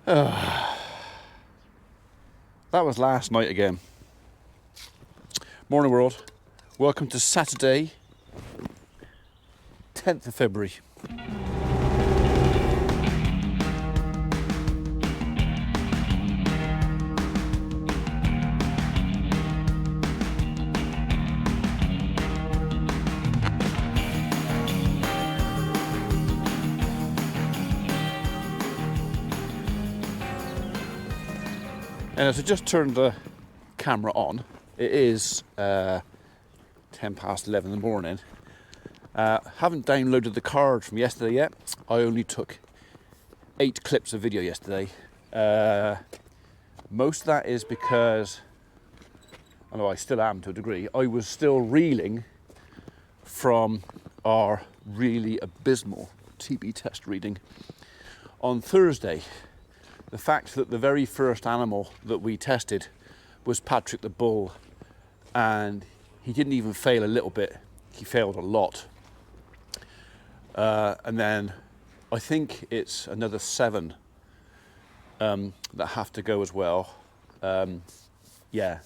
That was last night again. Morning world, welcome to Saturday, 10th of February. And as I just turned the camera on, it is 10 past 11 in the morning. Haven't downloaded the card from yesterday yet. I only took 8 clips of video yesterday. Most of that is because, although I still am to a degree, I was still reeling from our really abysmal TB test reading on Thursday. The fact that the very first animal that we tested was Patrick the bull, and he didn't even fail a little bit, he failed a lot. And then I think it's another 7 that have to go as well. Yeah.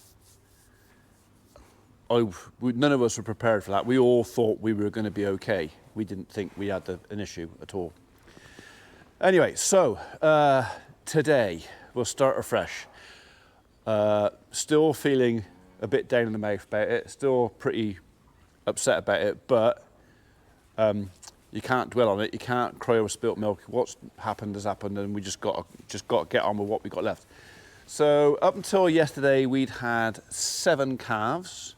None of us were prepared for that. We all thought we were going to be okay. We didn't think we had an issue at all. Anyway, so today we'll start afresh. Still feeling a bit down in the mouth about it, still pretty upset about it, but you can't dwell on it, you can't cry over spilt milk. What's happened has happened, and we just got to get on with what we got left. So up until yesterday we'd had 7 calves.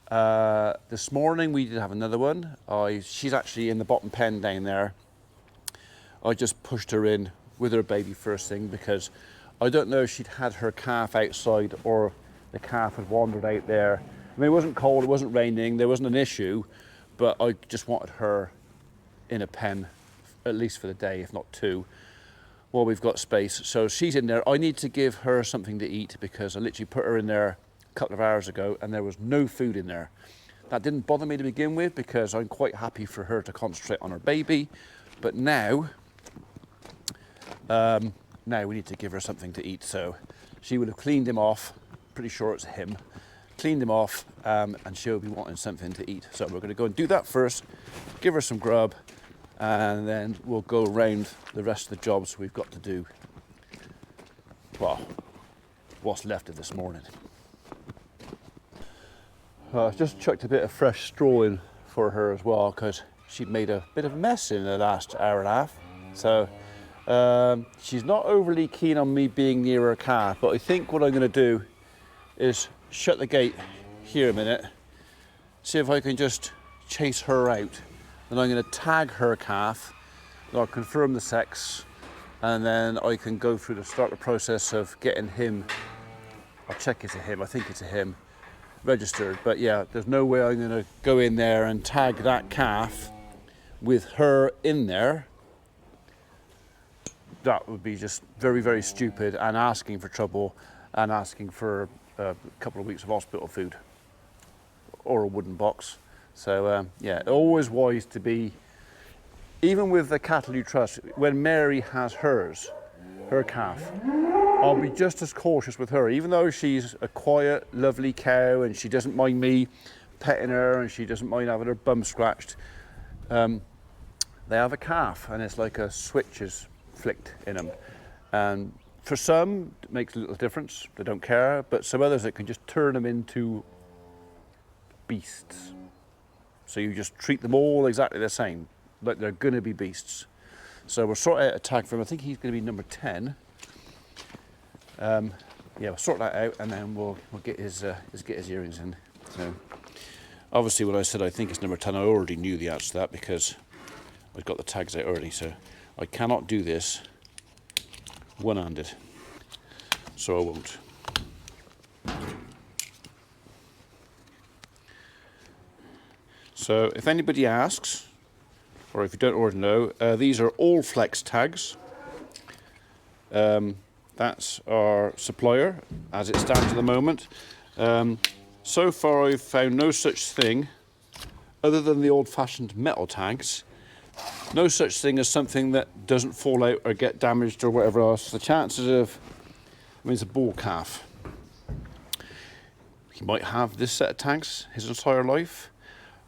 This morning we did have another one. She's actually in the bottom pen down there. I just pushed her in with her baby first thing because I don't know if she'd had her calf outside or the calf had wandered out there. I mean, it wasn't cold, it wasn't raining, there wasn't an issue, but I just wanted her in a pen, at least for the day, if not 2, while we've got space. So she's in there. I need to give her something to eat because I literally put her in there a couple of hours ago and there was no food in there. That didn't bother me to begin with because I'm quite happy for her to concentrate on her baby, but now we need to give her something to eat. So she would have cleaned him off, pretty sure it's him, cleaned him off, and she'll be wanting something to eat. So we're going to go and do that first, give her some grub, and then we'll go around the rest of the jobs we've got to do. Well, what's left of this morning. I've just chucked a bit of fresh straw in for her as well because she'd made a bit of a mess in the last hour and a half. So she's not overly keen on me being near her calf, but I think what I'm going to do is shut the gate here a minute, see if I can just chase her out. Then I'm going to tag her calf, then I'll confirm the sex, and then I can go through start the process of getting him, I'll check it's a him, I think it's a him, registered. But yeah, there's no way I'm going to go in there and tag that calf with her in there. That would be just very, very stupid and asking for trouble and asking for a couple of weeks of hospital food or a wooden box. So yeah, always wise to be, even with the cattle you trust, when Mary has her calf, I'll be just as cautious with her, even though she's a quiet, lovely cow and she doesn't mind me petting her and she doesn't mind having her bum scratched. They have a calf and it's like a switch is flicked in them, and for some it makes a little difference, they don't care, but some others it can just turn them into beasts. So you just treat them all exactly the same, like they're going to be beasts. So we'll sort out a tag for him. I think he's going to be number 10. Yeah, we'll sort that out and then we'll get his earrings in. So obviously when I said I think it's number 10, I already knew the answer to that because I got the tags out already. So I cannot do this one-handed, so I won't. So if anybody asks, or if you don't already know, these are all flex tags. That's our supplier as it stands at the moment. So far I've found no such thing other than the old-fashioned metal tags No such thing as something that doesn't fall out or get damaged or whatever else. The chances of, I mean, it's a bull calf. He might have this set of tags his entire life,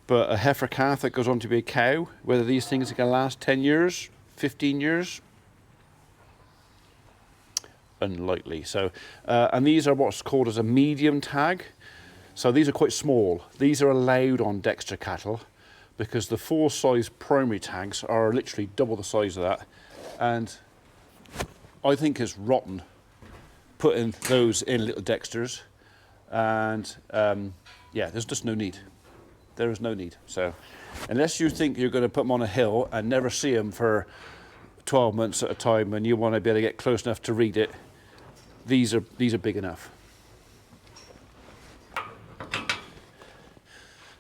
but a heifer calf that goes on to be a cow, whether these things are going to last 10 years, 15 years, unlikely. So, and these are what's called as a medium tag. So these are quite small. These are allowed on Dexter cattle because the full size primary tags are literally double the size of that. And I think it's rotten putting those in little Dexters. And yeah, there's just no need. There is no need. So unless you think you're going to put them on a hill and never see them for 12 months at a time and you want to be able to get close enough to read it, these are big enough.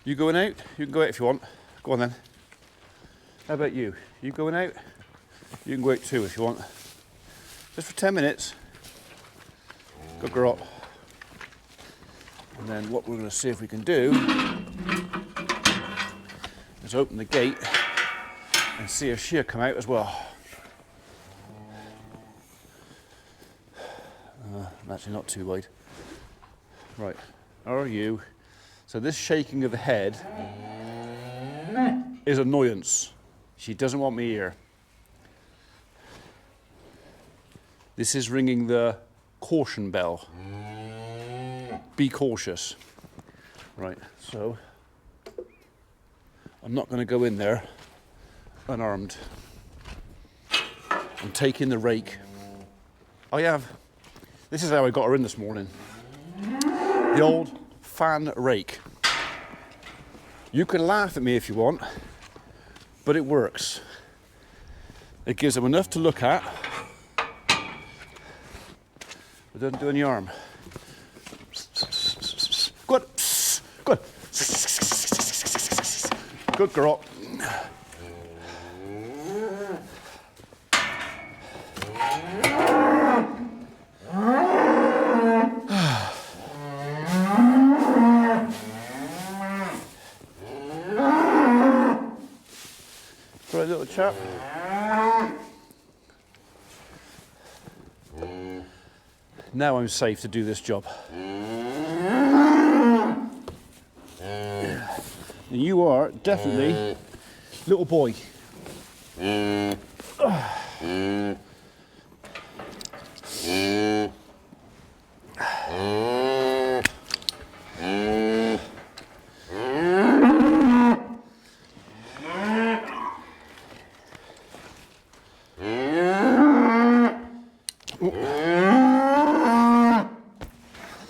You going out? You can go out if you want. Go on then. How about you? You going out? You can go out too if you want. Just for 10 minutes. Good girl. And then what we're going to see if we can do is open the gate and see if she'll come out as well. I'm actually not too wide. Right, are you? So this shaking of the head is annoyance. She doesn't want me here. This is ringing the caution bell. Be cautious. Right, so I'm not going to go in there unarmed. I'm taking the rake. This is how I got her in this morning. The old fan rake. You can laugh at me if you want, but it works. It gives them enough to look at, but doesn't do any harm. Good. Good. Good girl. Right, little chap. Now I'm safe to do this job. You are definitely little boy.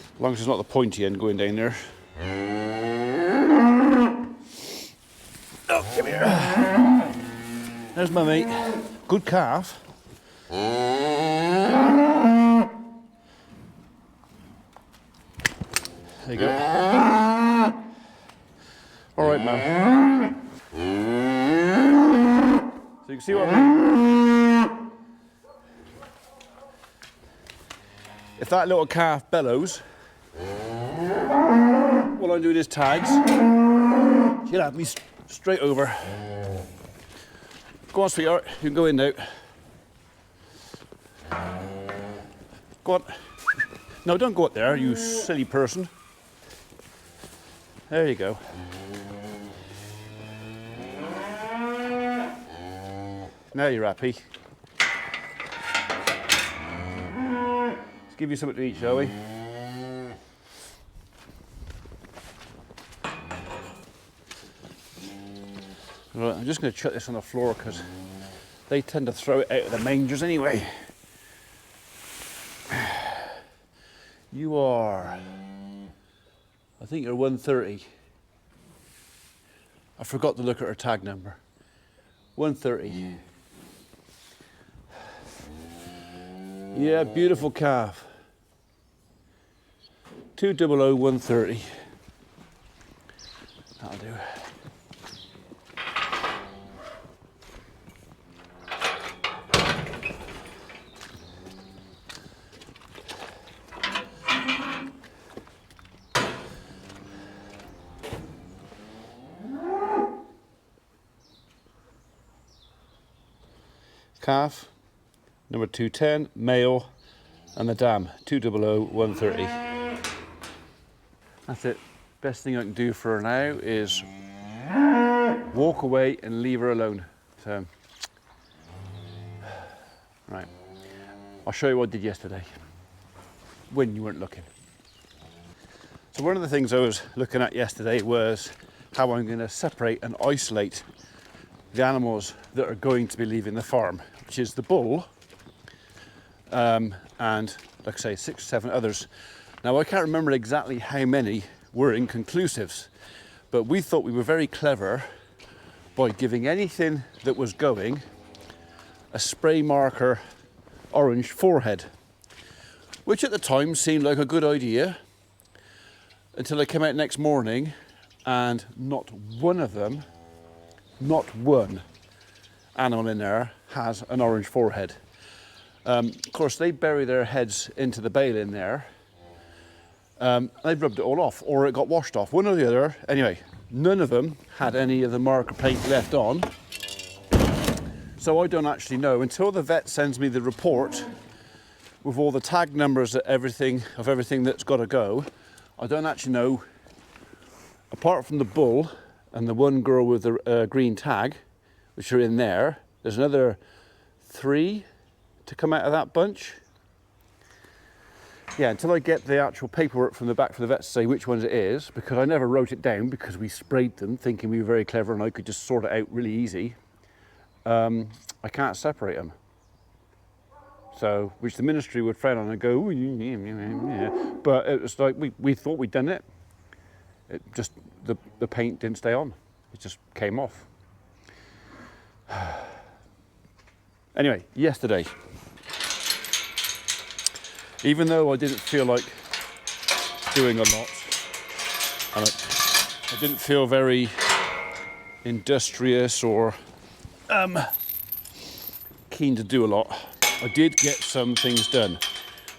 As long as it's not the pointy end going down there. Oh, come here. There's my mate. Good calf. There you go. All right, man. So you can see what I mean. If that little calf bellows, while I'm doing his tags, she'll have me straight over. Go on, sweetheart, you can go in now. Go on. No, don't go up there, you silly person. There you go. Now you're happy. Let's give you something to eat, shall we? Right, I'm just going to chuck this on the floor because they tend to throw it out of the mangers anyway. You are, I think you're 130. I forgot to look at her tag number. 130. Yeah, beautiful calf. 200-130. That'll do. calf, number 210, male, and the dam, 200130. That's it. Best thing I can do for her now is walk away and leave her alone. So, right. I'll show you what I did yesterday when you weren't looking. So one of the things I was looking at yesterday was how I'm going to separate and isolate the animals that are going to be leaving the farm, which is the bull and, like I say, 6 or 7 others. Now I can't remember exactly how many were inconclusives, but we thought we were very clever by giving anything that was going a spray marker orange forehead, which at the time seemed like a good idea until I came out next morning and not one of them, not one animal in there has an orange forehead. Of course, they bury their heads into the bale in there. They rubbed it all off, or it got washed off, one or the other. Anyway, none of them had any of the marker paint left on. So I don't actually know until the vet sends me the report with all the tag numbers of everything that's got to go. I don't actually know, apart from the bull and the one girl with the green tag, which are in there. There's another 3 to come out of that bunch. Yeah, until I get the actual paperwork from the back for the vet to say which ones it is, because I never wrote it down because we sprayed them thinking we were very clever and I could just sort it out really easy. I can't separate them. So, which the ministry would frown on and go, ooh, yeah. But it was like, we thought we'd done it. It just, the paint didn't stay on. It just came off. Anyway, yesterday, even though I didn't feel like doing a lot, and I didn't feel very industrious or keen to do a lot, I did get some things done.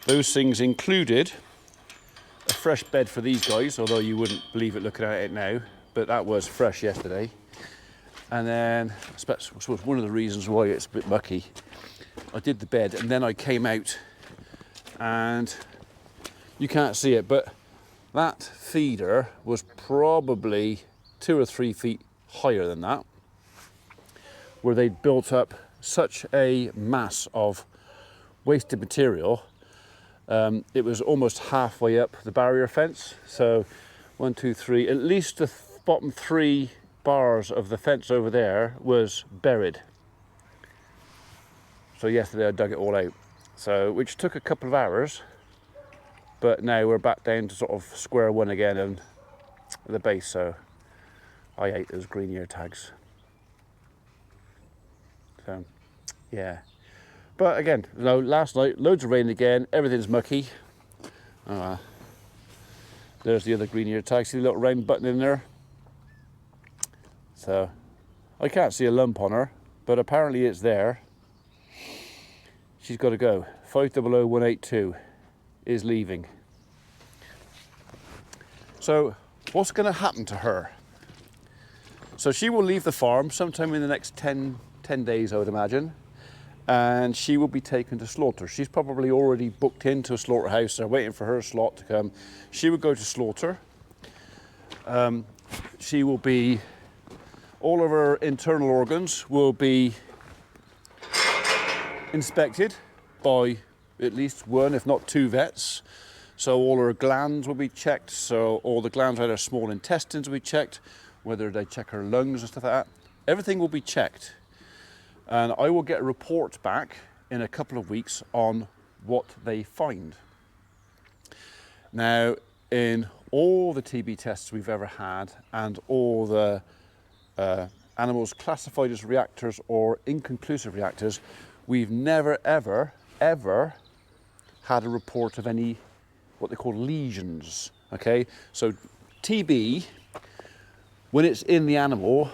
Those things included a fresh bed for these guys, although you wouldn't believe it looking at it now, but that was fresh yesterday. And then, I suppose one of the reasons why it's a bit mucky, I did the bed and then I came out and you can't see it, but that feeder was probably 2 or 3 feet higher than that, where they'd built up such a mass of wasted material. It was almost halfway up the barrier fence. So 1, 2, 3, at least the bottom 3 bars of the fence over there was buried. So yesterday I dug it all out. So, which took a couple of hours, but now we're back down to sort of square one again and the base. So I ate those green ear tags. So, yeah. But again, you know, last night, loads of rain again, everything's mucky. There's the other green ear tag, see the little round button in there? So, I can't see a lump on her, but apparently it's there. She's got to go. 500182 is leaving. So, what's going to happen to her? So she will leave the farm sometime in the next 10 days, I would imagine, and she will be taken to slaughter. She's probably already booked into a slaughterhouse. They're waiting for her slot to come. She will go to slaughter. She will be, all of her internal organs will be inspected by at least 1, if not 2 vets. So all her glands will be checked. So all the glands out her small intestines will be checked, whether they check her lungs and stuff like that. Everything will be checked. And I will get a report back in a couple of weeks on what they find. Now, in all the TB tests we've ever had and all the animals classified as reactors or inconclusive reactors, we've never, ever had a report of any, what they call lesions, okay? So TB, when it's in the animal,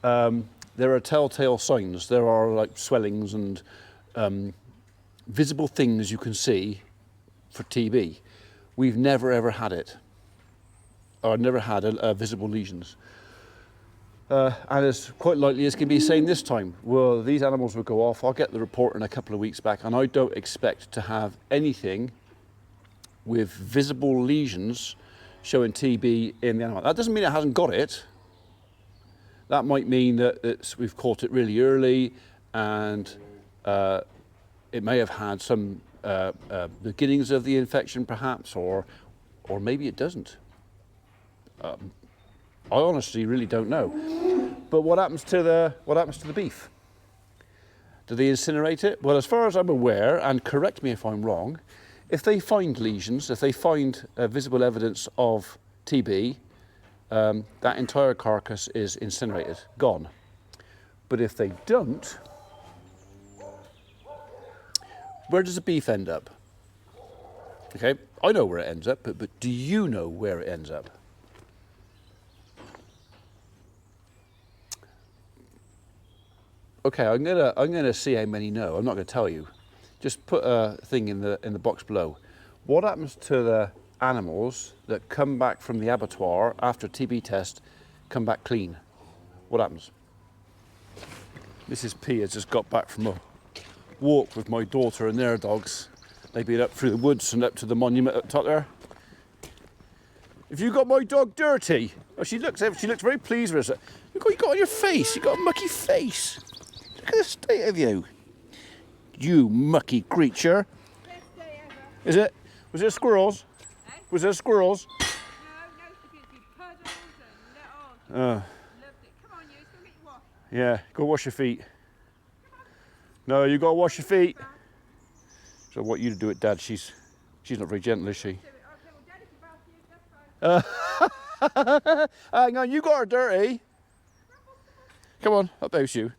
there are telltale signs. There are like swellings and visible things you can see for TB. We've never ever had it. Or never had visible lesions. And it's quite likely it's going to be the same this time. Well, these animals will go off. I'll get the report in a couple of weeks back, and I don't expect to have anything with visible lesions showing TB in the animal. That doesn't mean it hasn't got it. That might mean that we've caught it really early, and it may have had some beginnings of the infection, perhaps, or maybe it doesn't. I honestly really don't know. But what happens to the beef? Do they incinerate it? Well, as far as I'm aware, and correct me if I'm wrong, if they find lesions, if they find visible evidence of TB, that entire carcass is incinerated, gone. But if they don't, where does the beef end up? Okay, I know where it ends up, but do you know where it ends up? Okay, I'm gonna see how many know. I'm not gonna tell you. Just put a thing in the box below. What happens to the animals that come back from the abattoir after TB test, come back clean? What happens? Mrs. P has just got back from a walk with my daughter and their dogs. They've been up through the woods and up to the monument up top there. Have you got my dog dirty? Oh, she looks very pleased with us. Look what you got on your face. You got a mucky face. Look at the state of you. You mucky creature. Best day ever. Is it? Was there squirrels? Eh? Was there squirrels? No, stupidity. Puddles and Oh, loved it. Come on, you. It's going to get you washed. yeah. Go wash your feet. No, you got to wash your feet. So what you to do it, Dad? She's not very gentle, is she? Okay, well, Daddy can bath you. That's fine. Hang on, you got her dirty. Come on, up those you.